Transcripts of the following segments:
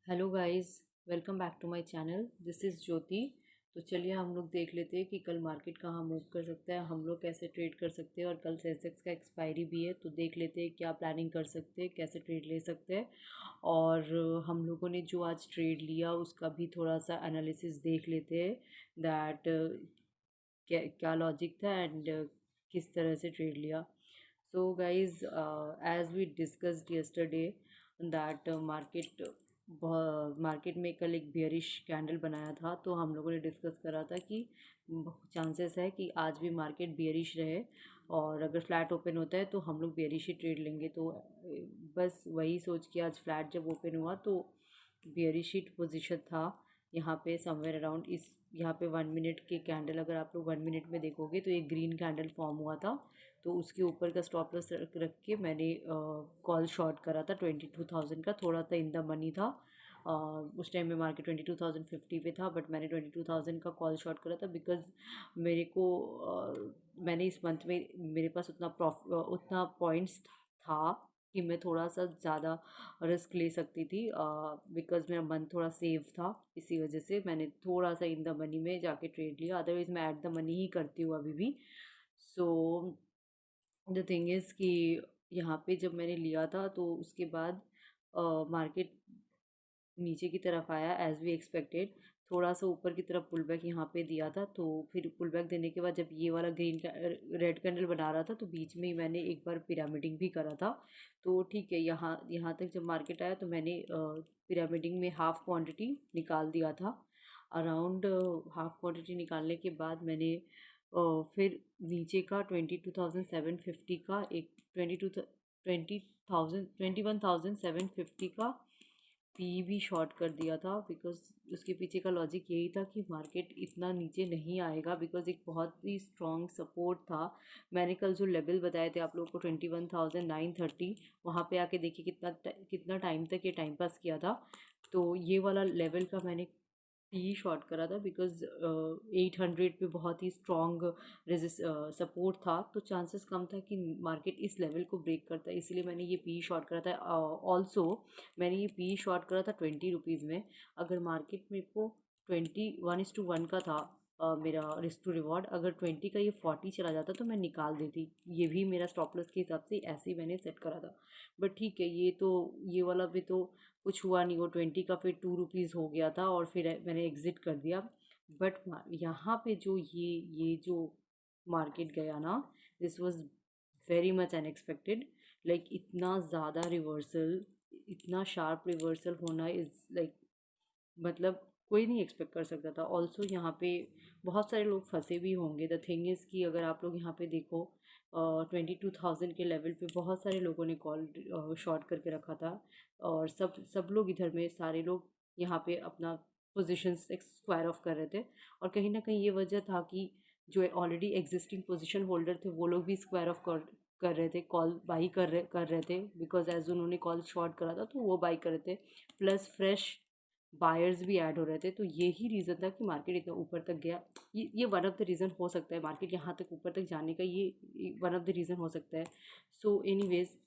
Hello guys, welcome back to my channel. This is Jyoti. तो चलिए हम लोग देख लेते हैं कि कल मार्केट कहाँ मूव कर सकता है, हम लोग कैसे ट्रेड कर सकते हैं। और कल सेंसेक्स का एक्सपायरी भी है, तो देख लेते हैं क्या प्लानिंग कर सकते हैं, कैसे ट्रेड ले सकते हैं। और हम लोगों ने जो आज ट्रेड लिया उसका भी थोड़ा सा एनालिसिस देख लेते हैं, दैट क्या क्या लॉजिक था एंड किस तरह से ट्रेड लिया। So guys, as we discussed yesterday that market में कल एक बियरिश कैंडल बनाया था, तो हम लोगों ने डिस्कस करा था कि चांसेस है कि आज भी मार्केट बियरिश रहे। और अगर फ्लैट ओपन होता है तो हम लोग बियरिश ही ट्रेड लेंगे। तो बस वही सोच के आज फ्लैट जब ओपन हुआ तो बियरिश ही पोजिशन था यहाँ पे समवेयर अराउंड इस। यहाँ पे 1 मिनट के कैंडल, अगर आप लोग 1 मिनट में देखोगे तो एक ग्रीन कैंडल फॉर्म हुआ था। तो उसके ऊपर का स्टॉप लॉस रख के मैंने कॉल शॉर्ट करा था 22,000 का। थोड़ा सा इन द मनी था। उस टाइम में मार्केट 22,050 पे था, बट मैंने 22,000 का कॉल शॉर्ट करा था बिकॉज मेरे को मैंने इस मंथ में मेरे पास उतना पॉइंट्स था कि मैं थोड़ा सा ज़्यादा रिस्क ले सकती थी, बिकॉज मेरा मन थोड़ा सेव था। इसी वजह से मैंने थोड़ा सा इन द मनी में जाके ट्रेड लिया, अदरवाइज़ मैं एट द मनी ही करती हूँ अभी भी। सो द थिंग इज़ कि यहाँ पे जब मैंने लिया था तो उसके बाद मार्केट नीचे की तरफ आया एज वी एक्सपेक्टेड। थोड़ा सा ऊपर की तरफ पुल बैक यहाँ पे दिया था, तो फिर पुल बैक देने के बाद जब ये वाला ग्रीन रेड कैंडल बना रहा था तो बीच में ही मैंने एक बार पिरामिडिंग भी करा था। तो ठीक है, यहाँ यहाँ तक जब मार्केट आया तो मैंने पिरामिडिंग में हाफ क्वांटिटी निकाल दिया था। अराउंड हाफ क्वांटिटी निकालने के बाद मैंने फिर नीचे का 22,750 का एक 21,750 का पी भी शॉर्ट कर दिया था। बिकॉज उसके पीछे का लॉजिक यही था कि मार्केट इतना नीचे नहीं आएगा, बिकॉज एक बहुत ही स्ट्रॉन्ग सपोर्ट था। मैंने कल जो लेवल बताए थे आप लोगों को 21,930, वहाँ पे आके देखिए कितना टाइम तक ये टाइम पास किया था। तो ये वाला लेवल का मैंने पी शॉर्ट करा था बिकॉज 800 पे बहुत ही स्ट्रॉन्ग रेजिस्ट सपोर्ट था, तो चांसेस कम था कि मार्केट इस लेवल को ब्रेक करता है, इसलिए मैंने ये पी शॉर्ट करा था। ऑल्सो मैंने ये पी शॉर्ट करा था 20 रुपीज़ में। अगर मार्केट मेरे को 21:1 का था मेरा रिस्क टू रिवॉर्ड, अगर 20 का ये 40 चला जाता तो मैं निकाल देती। ये भी मेरा स्टॉप लॉस के हिसाब से ऐसे ही मैंने सेट करा था। बट ठीक है, ये वाला भी तो कुछ हुआ नहीं। वो 20 का फिर 2 रुपीज़ हो गया था और फिर मैंने एग्ज़िट कर दिया। बट यहाँ पे जो ये जो मार्केट गया ना, this was very much unexpected. Like इतना ज़्यादा रिवर्सल, इतना शार्प रिवर्सल होना इज़ लाइक, मतलब कोई नहीं एक्सपेक्ट कर सकता था। ऑल्सो यहाँ पे बहुत सारे लोग फंसे भी होंगे। द थिंग इज़ कि अगर आप लोग यहाँ पे देखो 22,000 के लेवल पे बहुत सारे लोगों ने कॉल शॉर्ट करके रखा था। और सब लोग इधर में सारे लोग यहाँ पे अपना पोजीशन स्क्वायर ऑफ कर रहे थे। और कहीं ना कहीं ये वजह था कि जो ऑलरेडी एग्जिस्टिंग पोजीशन होल्डर थे वो लोग भी स्क्वायर ऑफ कर रहे थे, कॉल बाई कर रहे थे। बिकॉज एज उन्होंने कॉल शॉर्ट करा था तो वो बाई कर रहे थे, प्लस फ्रेश बायर्स भी ऐड हो रहे थे। तो यही रीज़न था कि मार्केट इतना ऊपर तक गया। ये वन ऑफ द रीज़न हो सकता है मार्केट यहाँ तक ऊपर तक जाने का, ये वन ऑफ द रीज़न हो सकता है। सो एनीवेज,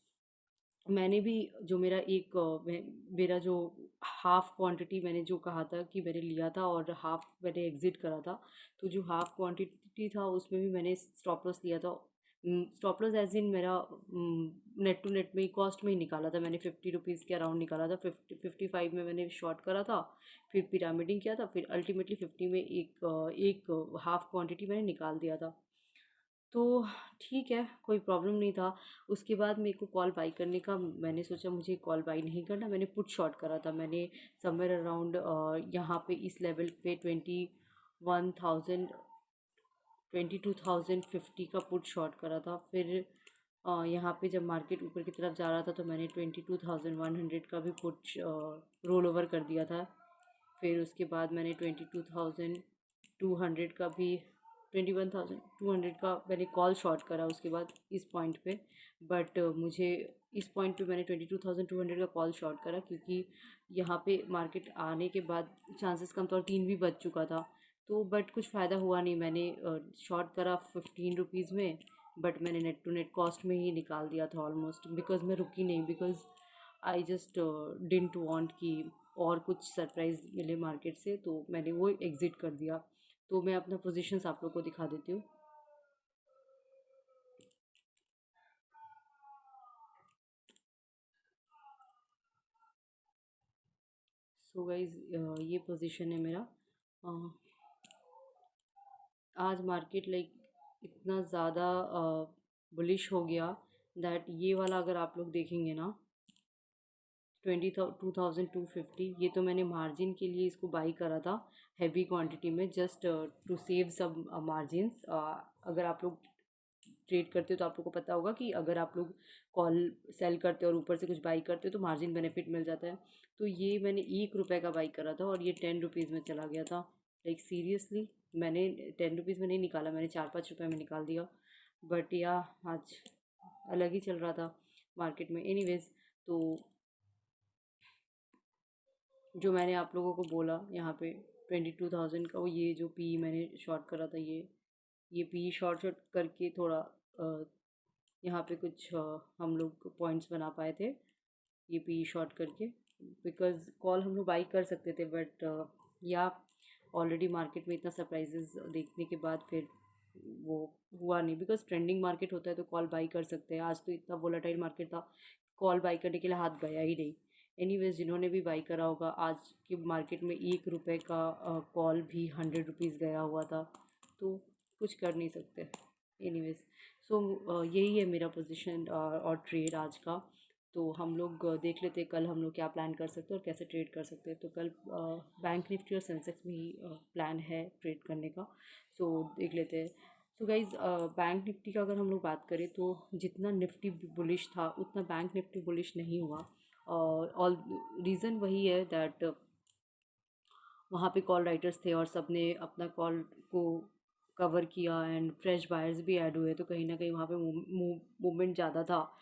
मैंने भी जो मेरा जो हाफ क्वांटिटी मैंने जो कहा था कि मैंने लिया था और हाफ मैंने एग्ज़िट करा था, तो जो हाफ क्वांटिटी था उसमें भी मैंने स्टॉप लॉस लिया था। स्टॉप लॉस एज इन मेरा नेट टू नेट में ही, कॉस्ट में ही निकाला था मैंने। 50 रुपीज़ के अराउंड निकाला था। 55 में मैंने शॉर्ट करा था, फिर पिरामिडिंग किया था, फिर अल्टीमेटली 50 में एक हाफ क्वांटिटी मैंने निकाल दिया था। तो ठीक है, कोई प्रॉब्लम नहीं था। उसके बाद मेरे को कॉल बाई करने का, मैंने सोचा मुझे कॉल बाई नहीं करना, मैंने पुट शॉर्ट करा था। मैंने समवेयर अराउंड यहाँ पे इस लेवल पे 22,050 का पुट शॉर्ट करा था। फिर यहाँ पे जब मार्केट ऊपर की तरफ जा रहा था तो मैंने 22,100 का भी पुट रोल ओवर कर दिया था। फिर उसके बाद मैंने 22,200 का भी, 21,200 का मैंने कॉल शॉर्ट करा उसके बाद इस पॉइंट पे। बट मुझे इस पॉइंट पे मैंने 22,200 का कॉल शॉर्ट करा क्योंकि यहाँ पे मार्केट आने के बाद चांसेस कम था और 3 भी बज चुका था। तो बट कुछ फ़ायदा हुआ नहीं। मैंने शॉर्ट करा 15 रुपीज़ में, बट मैंने नेट टू नेट कॉस्ट में ही निकाल दिया था ऑलमोस्ट। बिकॉज मैं रुकी नहीं, because I just didn't want कि और कुछ सरप्राइज़ मिले मार्केट से, तो मैंने वो एग्ज़िट कर दिया। तो मैं अपना पोजीशंस आप लोग को दिखा देती हूँ। सो गाइज, ये पोजीशन है मेरा। अ, आज मार्केट लाइक इतना ज़्यादा बुलिश हो गया दैट ये वाला अगर आप लोग देखेंगे ना, 22,250, ये तो मैंने मार्जिन के लिए इसको बाई करा था हैवी क्वांटिटी में, जस्ट टू सेव सब मार्जिन्स। अगर आप लोग ट्रेड करते हो तो आप लोग को पता होगा कि अगर आप लोग कॉल सेल करते हो और ऊपर से कुछ बाई करते हो तो मार्जिन बेनिफिट मिल जाता है। तो ये मैंने 1 रुपये का बाई करा था और ये 10 रुपीज़ में चला गया था। लाइक सीरियसली, मैंने 10 रुपीज़ में नहीं निकाला, मैंने 4-5 रुपये में निकाल दिया। बट या आज अलग ही चल रहा था मार्केट में। एनीवेज, तो जो मैंने आप लोगों को बोला यहाँ पे 22,000 का, वो ये जो पी मैंने शॉर्ट करा था, ये पी शॉर्ट शॉर्ट करके थोड़ा यहाँ पे कुछ हम लोग पॉइंट्स बना पाए थे ये पी शॉर्ट करके। बिकॉज कॉल हम लोग बाई कर सकते थे, बट या ऑलरेडी मार्केट में इतना सरप्राइजेस देखने के बाद फिर वो हुआ नहीं। बिकॉज ट्रेंडिंग मार्केट होता है तो कॉल बाई कर सकते हैं। आज तो इतना वोलेटाइल मार्केट था, कॉल बाई करने के लिए हाथ गया ही नहीं। एनीवेज, जिन्होंने भी बाई करा होगा, आज के मार्केट में 1 रुपये का कॉल भी 100 रुपीज़ गया हुआ था, तो कुछ कर नहीं सकते। एनीवेज, सो यही है मेरा पोजीशन और ट्रेड आज का। तो हम लोग देख लेते हैं कल हम लोग क्या प्लान कर सकते हैं और कैसे ट्रेड कर सकते हैं। तो कल बैंक निफ्टी और सेंसेक्स में ही प्लान है ट्रेड करने का। सो देख लेते हैं। सो गाइज, बैंक निफ्टी का अगर हम लोग बात करें तो जितना निफ्टी बुलिश था उतना बैंक निफ्टी बुलिश नहीं हुआ। ऑल रीज़न वही है दैट वहाँ पे कॉल राइटर्स थे और सब ने अपना कॉल को कवर किया एंड फ्रेश बायर्स भी ऐड हुए, तो कहीं ना कहीं वहाँ पे मूवमेंट ज़्यादा था।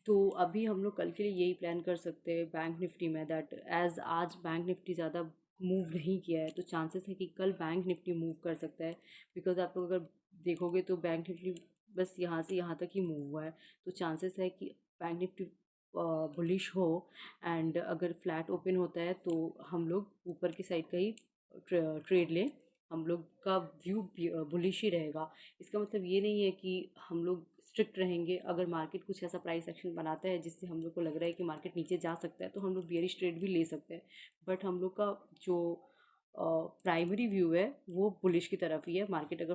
तो अभी हम लोग कल के लिए यही प्लान कर सकते हैं बैंक निफ्टी में दैट एज आज बैंक निफ्टी ज़्यादा मूव नहीं किया है तो चांसेस है कि कल बैंक निफ्टी मूव कर सकता है। बिकॉज आप लोग अगर देखोगे तो बैंक निफ्टी बस यहाँ से यहाँ तक ही मूव हुआ है, तो चांसेस है कि बैंक निफ्टी बुलिश हो। एंड अगर फ्लैट ओपन होता है तो हम लोग ऊपर की साइड का ही ट्रेड लें, हम लोग का व्यू बुलिश ही रहेगा। इसका मतलब ये नहीं है कि हम लोग स्ट्रिक्ट रहेंगे। अगर मार्केट कुछ ऐसा प्राइस एक्शन बनाता है जिससे हम लोग को लग रहा है कि मार्केट नीचे जा सकता है तो हम लोग बियरिश ट्रेड भी ले सकते हैं। बट हम लोग का जो प्राइमरी व्यू है वो बुलिश की तरफ ही है। मार्केट अगर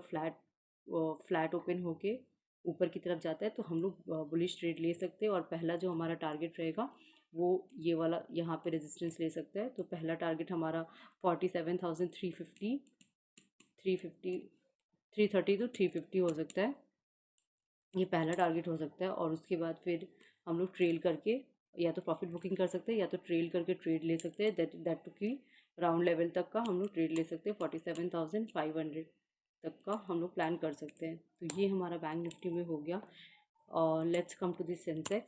फ्लैट ओपन होके ऊपर की तरफ जाता है तो हम लोग बुलिश ट्रेड ले सकते हैं। और पहला जो हमारा टारगेट रहेगा वो ये वाला यहाँ पे रेजिस्टेंस ले सकता है। तो पहला टारगेट हमारा 47,350, 350, 330 टू 350 हो सकता है। ये पहला टारगेट हो सकता है। और उसके बाद फिर हम लोग ट्रेल करके या तो प्रॉफिट बुकिंग कर सकते हैं या तो ट्रेल करके ट्रेड ले सकते हैं। दैट टू की राउंड लेवल तक का हम लोग ट्रेड ले सकते हैं। 47,500 तक का हम लोग प्लान कर सकते हैं। तो ये हमारा बैंक निफ्टी में हो गया। और let's come to this Sensex.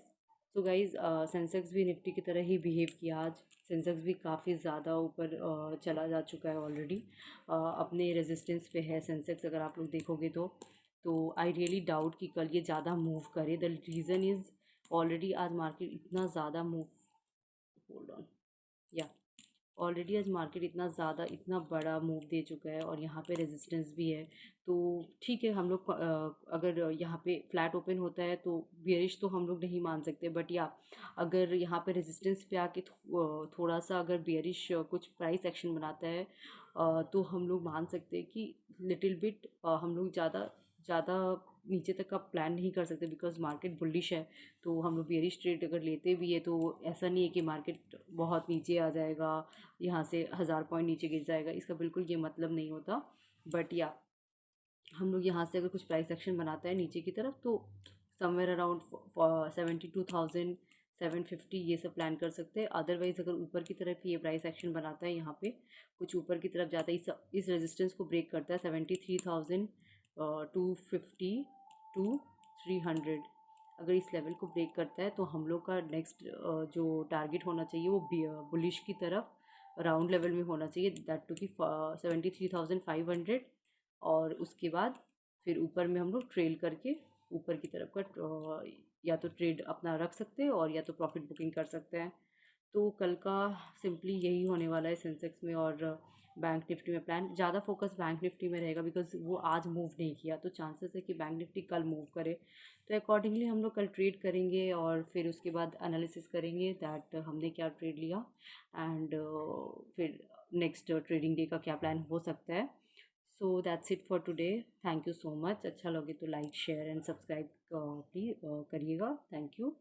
तो गाइज, सेंसेक्स भी निफ्टी की तरह ही बिहेव किया आज। सेंसेक्स भी काफ़ी ज़्यादा ऊपर चला जा चुका है ऑलरेडी, अपने रेजिस्टेंस पे है सेंसेक्स अगर आप लोग देखोगे तो आई रियली डाउट कि कल ये ज़्यादा मूव करे। द रीज़न इज़ ऑलरेडी आज मार्केट इतना ज़्यादा मूव, होल्ड ऑन, या ऑलरेडी आज मार्केट इतना ज़्यादा इतना बड़ा मूव दे चुका है और यहाँ पे रेजिस्टेंस भी है। तो ठीक है, हम लोग अगर यहाँ पे फ्लैट ओपन होता है तो बियरिश तो हम लोग नहीं मान सकते। बट या अगर यहाँ पे रेजिस्टेंस पे आके थोड़ा सा अगर बियरिश कुछ प्राइस एक्शन बनाता है तो हम लोग मान सकते हैं कि लिटिल बिट हम लोग ज़्यादा ज़्यादा नीचे तक का प्लान नहीं कर सकते। बिकॉज मार्केट बुलिश है, तो हम लोग बियरिश ट्रेड अगर लेते भी है तो ऐसा नहीं है कि मार्केट बहुत नीचे आ जाएगा, यहाँ से 1000 पॉइंट नीचे गिर जाएगा, इसका बिल्कुल ये मतलब नहीं होता। बट या हम लोग यहाँ से अगर कुछ प्राइस एक्शन बनाता है नीचे की तरफ तो समवेयर अराउंड 72,750 ये सब प्लान कर सकते हैं। अदरवाइज़ अगर ऊपर की तरफ ये प्राइस एक्शन बनाता है, यहाँ पे कुछ ऊपर की तरफ जाता है, इस रेजिस्टेंस को ब्रेक करता है 73,250 टू 300, अगर इस लेवल को ब्रेक करता है तो हम लोग का नेक्स्ट जो टारगेट होना चाहिए वो बुलिश की तरफ राउंड लेवल में होना चाहिए, दैट टू की 73,500। और उसके बाद फिर ऊपर में हम लोग ट्रेल करके ऊपर की तरफ का या तो ट्रेड अपना रख सकते हैं और या तो प्रॉफिट बुकिंग कर सकते हैं। तो कल का सिंपली यही होने वाला है सेंसेक्स में और बैंक निफ्टी में। प्लान ज़्यादा फोकस बैंक निफ्टी में रहेगा बिकॉज वो आज मूव नहीं किया, तो चांसेस है कि बैंक निफ्टी कल मूव करे। तो अकॉर्डिंगली हम लोग कल ट्रेड करेंगे और फिर उसके बाद एनालिसिस करेंगे दैट हमने क्या ट्रेड लिया एंड फिर नेक्स्ट ट्रेडिंग डे का क्या प्लान हो सकता है। So that's it for today. Thank you so much. अच्छा लगे तो like share and subscribe please करिएगा। Thank you.